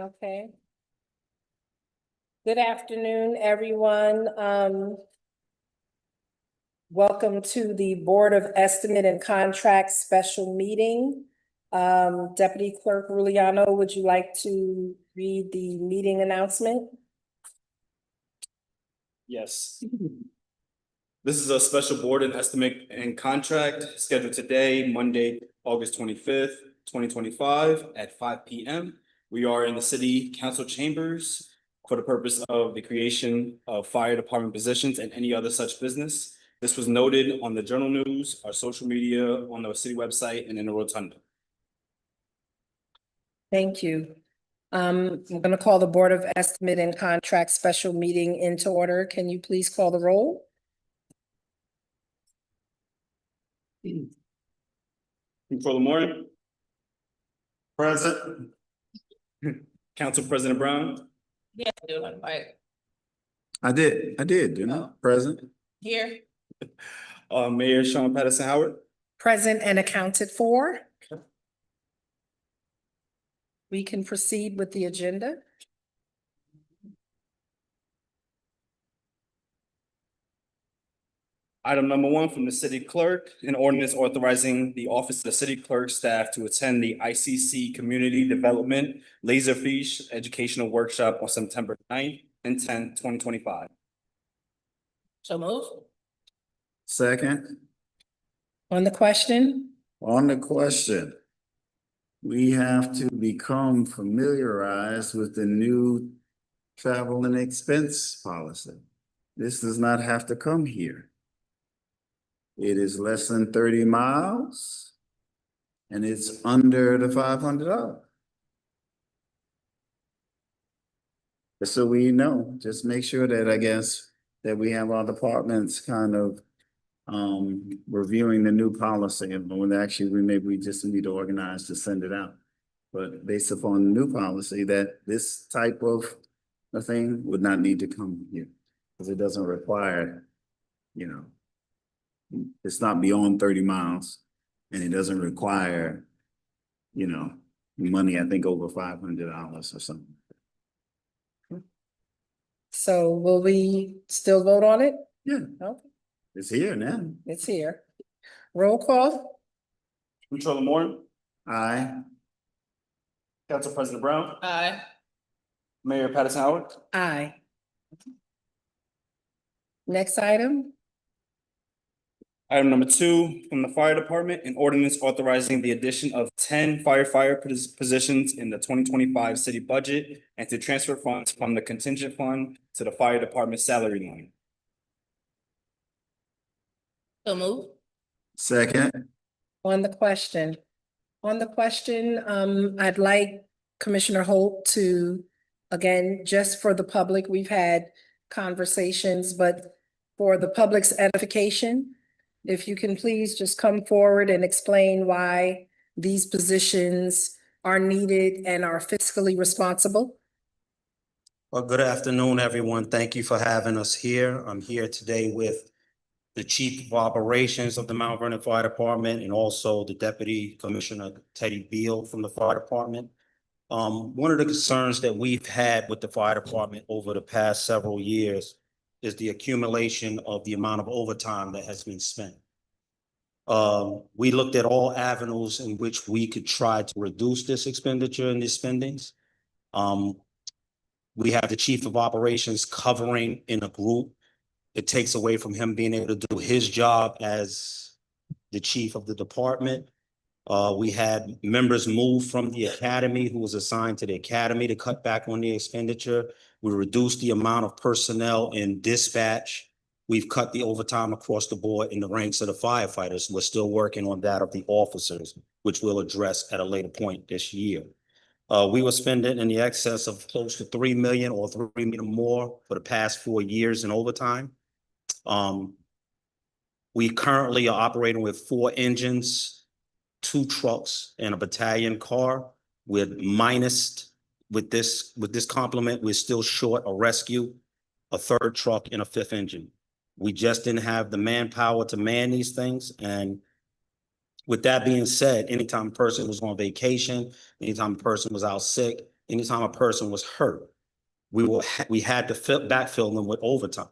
Okay. Good afternoon, everyone. Welcome to the Board of Estimate and Contract Special Meeting. Deputy Clerk Ruliano, would you like to read the meeting announcement? Yes. This is a special board and estimate and contract scheduled today, Monday, August 25th, 2025 at 5 p.m. We are in the city council chambers for the purpose of the creation of fire department positions and any other such business. This was noted on the Journal News, our social media, on the city website, and in the rotunda. Thank you. I'm going to call the Board of Estimate and Contract Special Meeting into order. Can you please call the roll? Controller Moore. Present. Council President Brown. Yeah, doing right I did, didn't I? Present. here. Mayor Sean Patterson Howard. Present and accounted for. We can proceed with the agenda. Item number 1 from the city clerk, an ordinance authorizing the office of the city clerk staff to attend the ICC Community Development Laserfish Educational Workshop on September 9th and 10th, 2025. So move. Second, On the question, on the question, we have to become familiarized with the new travel and expense policy. This does not have to come here. It is less than 30 miles and it's under the $500. Just so we know, just make sure that I guess that we have our departments kind of reviewing the new policy, and when actually we just need to organize to send it out. But based upon the new policy, that this type of a thing would not need to come here because it doesn't require, it's not beyond 30 miles and it doesn't require, money, I think over $500 or something. so will we still vote on it? Yeah, Okay, it's here now. it's here. Roll call. Controller Moore. Aye. Council President Brown. Aye. Mayor Patterson Howard. Aye. Next item. Item number 2 from the fire department, an ordinance authorizing the addition of 10 firefighter positions in the 2025 city budget and to transfer funds from the contingent fund to the fire department salary line. So move. Second, On the question, I'd like Commissioner Holt to, again, just for the public, we've had conversations, but for the public's edification, if you can please just come forward and explain why these positions are needed and are fiscally responsible. Well, good afternoon, everyone. Thank you for having us here. I'm here today with the Chief of Operations of the Mount Vernon Fire Department and also the Deputy Commissioner Teddy Beal from the Fire Department. One of the concerns that we've had with the fire department over the past several years is the accumulation of the amount of overtime that has been spent. We looked at all avenues in which we could try to reduce this expenditure and these spendings. We have the Chief of Operations covering in a group. It takes away from him being able to do his job as the chief of the department. We had members move from the academy who was assigned to the academy to cut back on the expenditure. We reduced the amount of personnel in dispatch. We've cut the overtime across the board in the ranks of the firefighters. We're still working on that of the officers, which we'll address at a later point this year. We were spending in the excess of close to $3 million or $3 million more for the past 4 years in overtime. We currently are operating with 4 engines, 2 trucks, and a battalion car. With this complement, we're still short a rescue, a 3rd truck, and a 5th engine. We just didn't have the manpower to man these things. And with that being said, anytime a person was on vacation, anytime a person was out sick, anytime a person was hurt, we had to backfill them with overtime.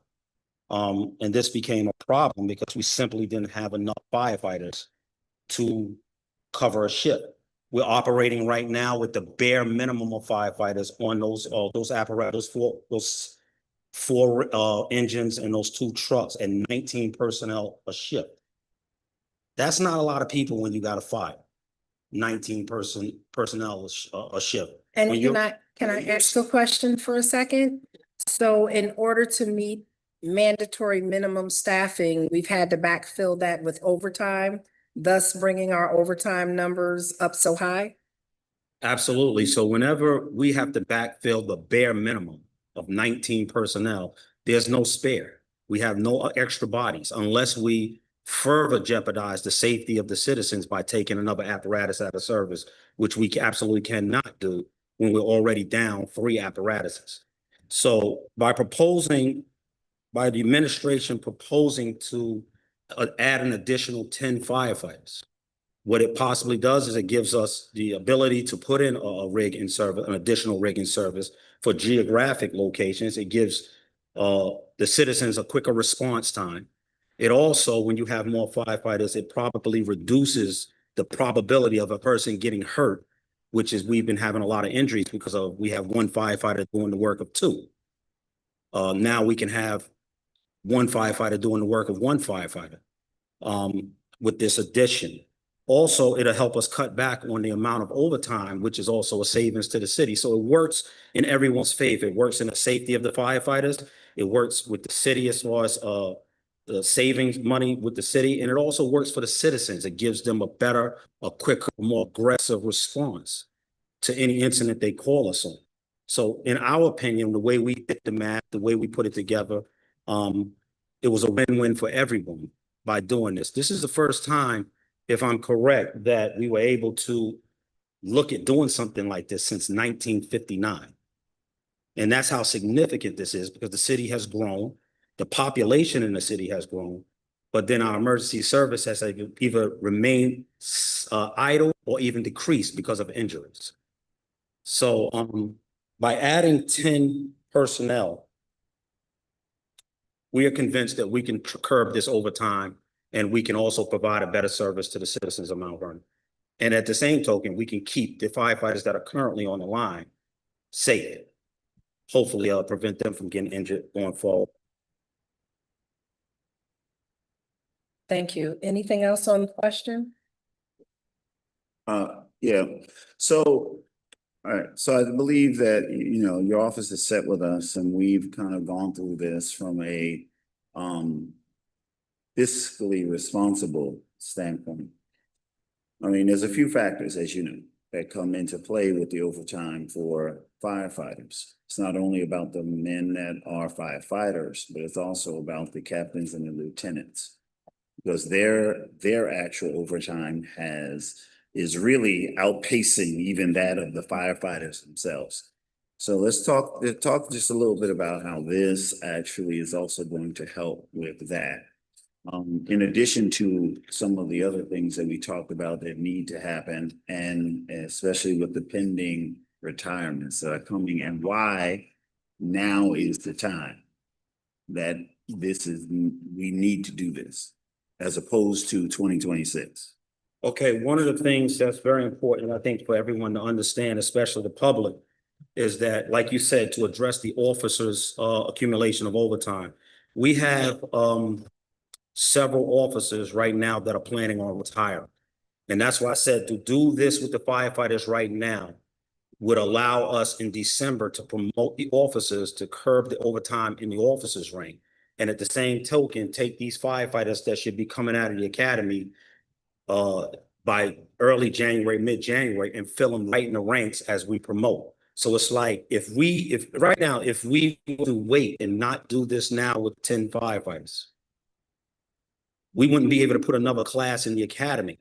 And this became a problem because we simply didn't have enough firefighters to cover a shift. We're operating right now with the bare minimum of firefighters on those apparatus, those four engines and those 2 trucks and 19 personnel a shift. That's not a lot of people when you got a fire. 19 personnel a shift. And When can I ask a question for a second? So in order to meet mandatory minimum staffing, we've had to backfill that with overtime, thus bringing our overtime numbers up so high? Absolutely. So whenever we have to backfill the bare minimum of 19 personnel, there's no spare. We have no extra bodies unless we further jeopardize the safety of the citizens by taking another apparatus out of service, which we absolutely cannot do when we're already down 3 apparatuses. So by the administration proposing to add an additional 10 firefighters, what it possibly does is it gives us the ability to put in a rig in service, an additional rig in service for geographic locations. It gives the citizens a quicker response time. It also, when you have more firefighters, it probably reduces the probability of a person getting hurt, which is we've been having a lot of injuries because we have 1 firefighter doing the work of 2. Now we can have 1 firefighter doing the work of 1 firefighter with this addition. Also, it'll help us cut back on the amount of overtime, which is also a savings to the city. So it works in everyone's favor. It works in the safety of the firefighters. It works with the city as far as the savings money with the city. And it also works for the citizens. It gives them a better, a quicker, more aggressive response to any incident they call us on. So in our opinion, the way we did the math, the way we put it together, it was a win-win for everyone by doing this. This is the first time, if I'm correct, that we were able to look at doing something like this since 1959. And that's how significant this is because the city has grown, the population in the city has grown, but then our emergency service has either remained idle or even decreased because of injuries. So by adding 10 personnel, we are convinced that we can curb this overtime and we can also provide a better service to the citizens of Mount Vernon. And at the same token, we can keep the firefighters that are currently on the line safe. Hopefully, prevent them from getting injured going forward. Thank you. Anything else on the question? Yeah, so, all right, so I believe that, your office is set with us and we've kind of gone through this from a fiscally responsible standpoint. I mean, there's a few factors, as you know, that come into play with the overtime for firefighters. It's not only about the men that are firefighters, but it's also about the captains and the lieutenants. Because their actual overtime is really outpacing even that of the firefighters themselves. So let's talk just a little bit about how this actually is also going to help with that. In addition to some of the other things that we talked about that need to happen, and especially with the pending retirements that are coming, and why now is the time that we need to do this, as opposed to 2026. Okay, one of the things that's very important, I think, for everyone to understand, especially the public, is that, like you said, to address the officers' accumulation of overtime, we have several officers right now that are planning on retiring. And that's why I said to do this with the firefighters right now would allow us in December to promote the officers to curb the overtime in the officers' rank. And at the same token, take these firefighters that should be coming out of the academy by early January, mid-January, and fill them right in the ranks as we promote. So it's like, if we wait and not do this now with 10 firefighters, we wouldn't be able to put another class in the academy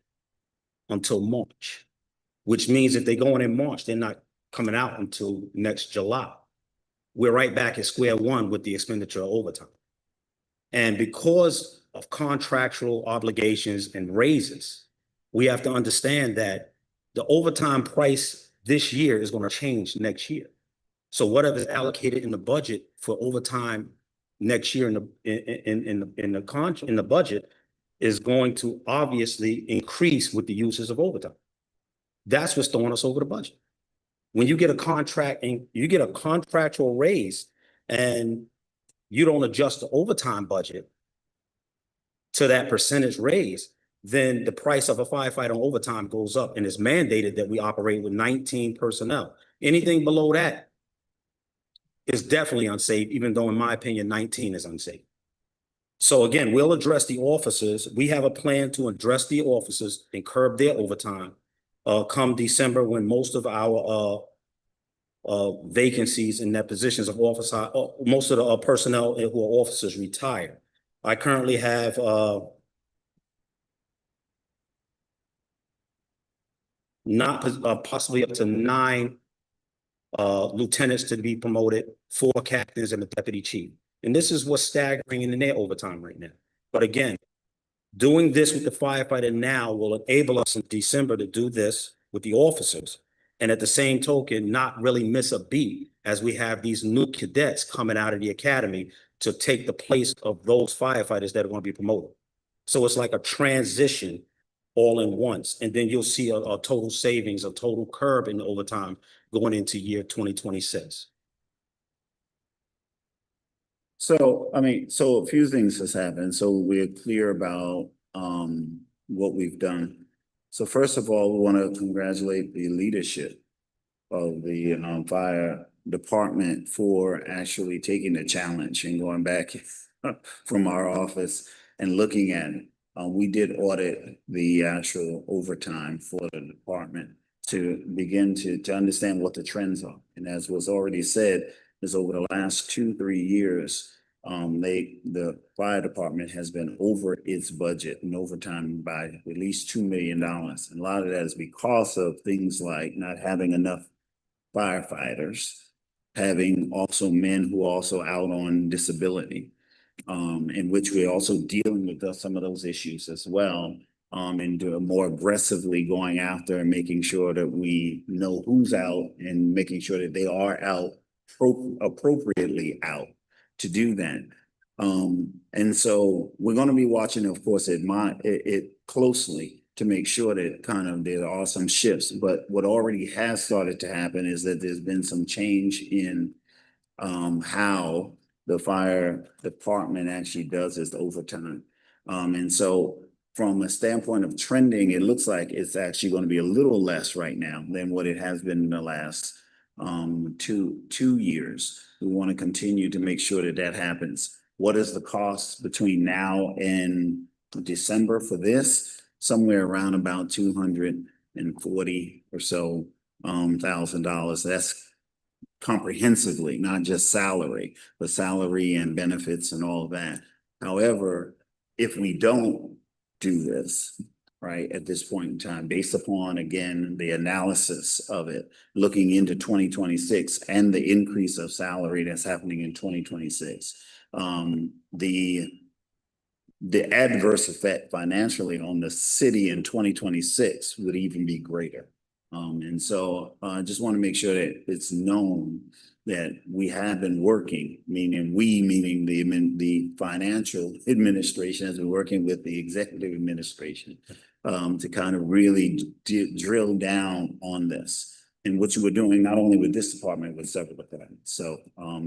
until March, which means if they're going in March, they're not coming out until next July. We're right back at square one with the expenditure of overtime. And because of contractual obligations and raises, we have to understand that the overtime price this year is gonna change next year. So whatever is allocated in the budget for overtime next year in the budget is going to obviously increase with the uses of overtime. That's what's throwing us over the budget. When you get a contract and you get a contractual raise and you don't adjust the overtime budget to that percentage raise, then the price of a firefighter on overtime goes up, and it's mandated that we operate with 19 personnel. Anything below that is definitely unsafe, even though in my opinion, 19 is unsafe. So again, we'll address the officers. We have a plan to address the officers and curb their overtime come December, when most of our vacancies in their positions of officer, most of the personnel who are officers retire. I currently have not possibly up to 9 lieutenants to be promoted, 4 captains and a deputy chief. And this is what's staggering in their overtime right now. But again, doing this with the firefighter now will enable us in December to do this with the officers. And at the same token, not really miss a beat as we have these new cadets coming out of the academy to take the place of those firefighters that are going to be promoted. So it's like a transition all in once. And then you'll see a total savings, a total curb in overtime going into year 2026. So, I mean, so a few things has happened. So we're clear about what we've done. So first of all, we want to congratulate the leadership of the fire department for actually taking the challenge and going back from our office and looking at it. We did audit the actual overtime for the department to begin to understand what the trends are. And as was already said, is over the last 2-3 years, the fire department has been over its budget in overtime by at least $2 million. And a lot of that is because of things like not having enough firefighters, having also men who are also out on disability, in which we're also dealing with some of those issues as well. And more aggressively going after and making sure that we know who's out and making sure that they are out appropriately out to do that. And so we're going to be watching, of course, it closely to make sure that kind of there are some shifts. But what already has started to happen is that there's been some change in how the fire department actually does its overtime. And so from a standpoint of trending, it looks like it's actually going to be a little less right now than what it has been in the last two years. We want to continue to make sure that that happens. What is the cost between now and December for this? Somewhere around about $240,000 or so $1,000. That's comprehensively, not just salary, but salary and benefits and all of that. However, if we don't do this, right, at this point in time, based upon, again, the analysis of it, looking into 2026 and the increase of salary that's happening in 2026, the adverse effect financially on the city in 2026 would even be greater. And so I just want to make sure that it's known that we have been working, meaning the financial administration has been working with the executive administration to kind of really drill down on this. And what you were doing, not only with this department, but several departments. So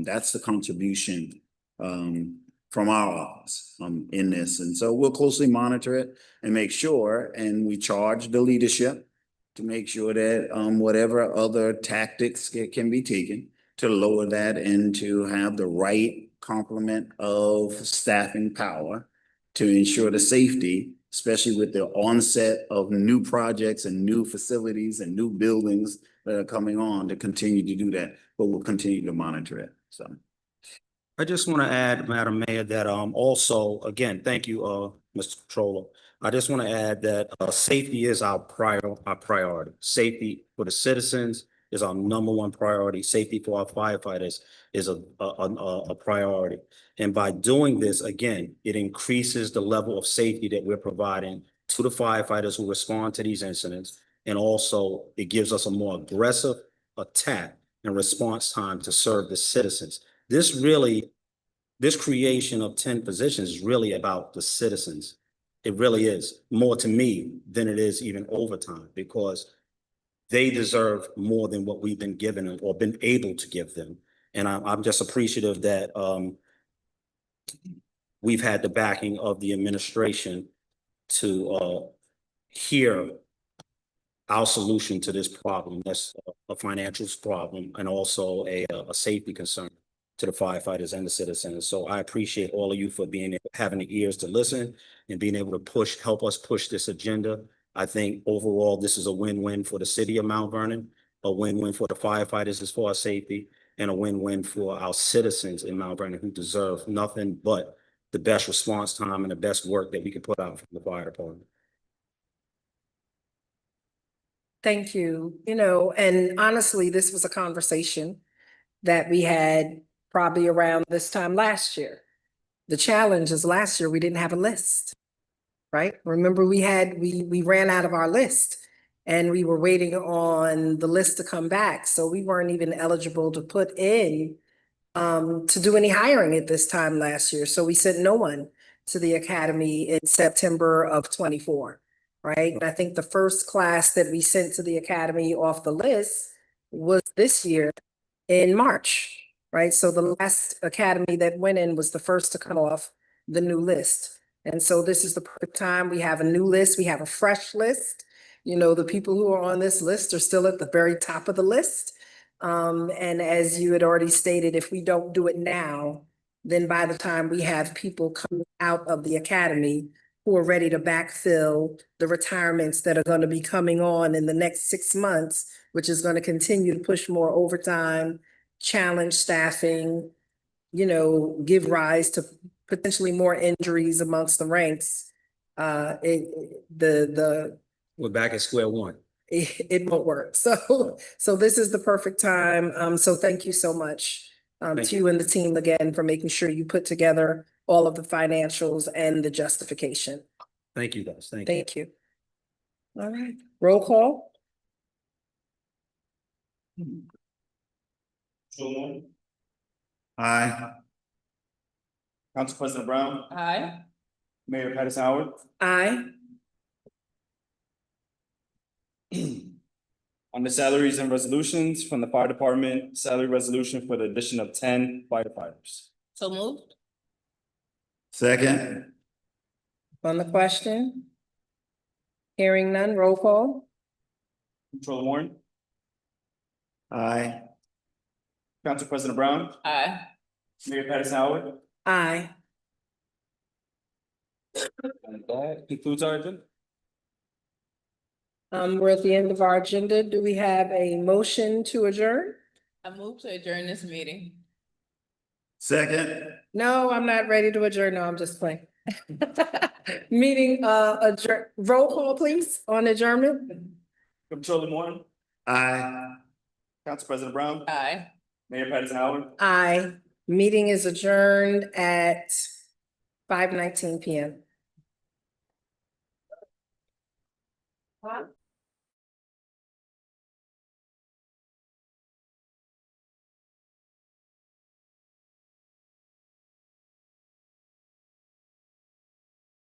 that's the contribution from our office in this. And so we'll closely monitor it and make sure, and we charge the leadership to make sure that whatever other tactics can be taken to lower that and to have the right complement of staffing power to ensure the safety, especially with the onset of new projects and new facilities and new buildings that are coming on, to continue to do that. But we'll continue to monitor it. So I just want to add, Madam Mayor, that also, again, thank you, Mr. Controller. I just want to add that safety is our priority. Safety for the citizens is our #1 priority. Safety for our firefighters is a priority. And by doing this, again, it increases the level of safety that we're providing to the firefighters who respond to these incidents. And also, it gives us a more aggressive attack and response time to serve the citizens. This creation of 10 positions is really about the citizens. It really is, more to me than it is even overtime, because they deserve more than what we've been given or been able to give them. And I'm just appreciative that we've had the backing of the administration to hear our solution to this problem. That's a financial problem and also a safety concern to the firefighters and the citizens. So I appreciate all of you for having the ears to listen and being able to help us push this agenda. I think overall, this is a win-win for the city of Mount Vernon, a win-win for the firefighters as far as safety, and a win-win for our citizens in Mount Vernon who deserve nothing but the best response time and the best work that we can put out from the fire department. Thank you. And honestly, this was a conversation that we had probably around this time last year. The challenge is last year, we didn't have a list, right? Remember, we ran out of our list and we were waiting on the list to come back. So we weren't even eligible to put in to do any hiring at this time last year. So we sent no one to the academy in September of 24, right? And I think the first class that we sent to the academy off the list was this year in March, right? So the last academy that went in was the first to come off the new list. And so this is the perfect time. We have a new list. We have a fresh list. The people who are on this list are still at the very top of the list. And as you had already stated, if we don't do it now, then by the time we have people coming out of the academy who are ready to backfill the retirements that are going to be coming on in the next 6 months, which is going to continue to push more overtime, challenge staffing, give rise to potentially more injuries amongst the ranks. We're back at square one. It won't work. So this is the perfect time. So thank you so much to you and the team again for making sure you put together all of the financials and the justification. Thank you, guys. Thank you. Thank you. All right, roll call. Aye. Council President Brown, Aye. Mayor Patterson Howard. Aye. On the salaries and resolutions from the fire department, salary resolution for the addition of 10 firefighters. So moved. Second. On the question? Hearing none, roll call. Controller Warren, Aye. Council President Brown, Aye. Mayor Patterson Howard. Aye. And that concludes our agenda. We're at the end of our agenda. Do we have a motion to adjourn? I move to adjourn this meeting. Second. No, I'm not ready to adjourn. No, I'm just playing. Meeting, adjourn, roll call, please, on adjournment. Controller Warren, Aye. Council President Brown, Aye. Mayor Patterson Howard. Aye. Meeting is adjourned at 5:19 PM.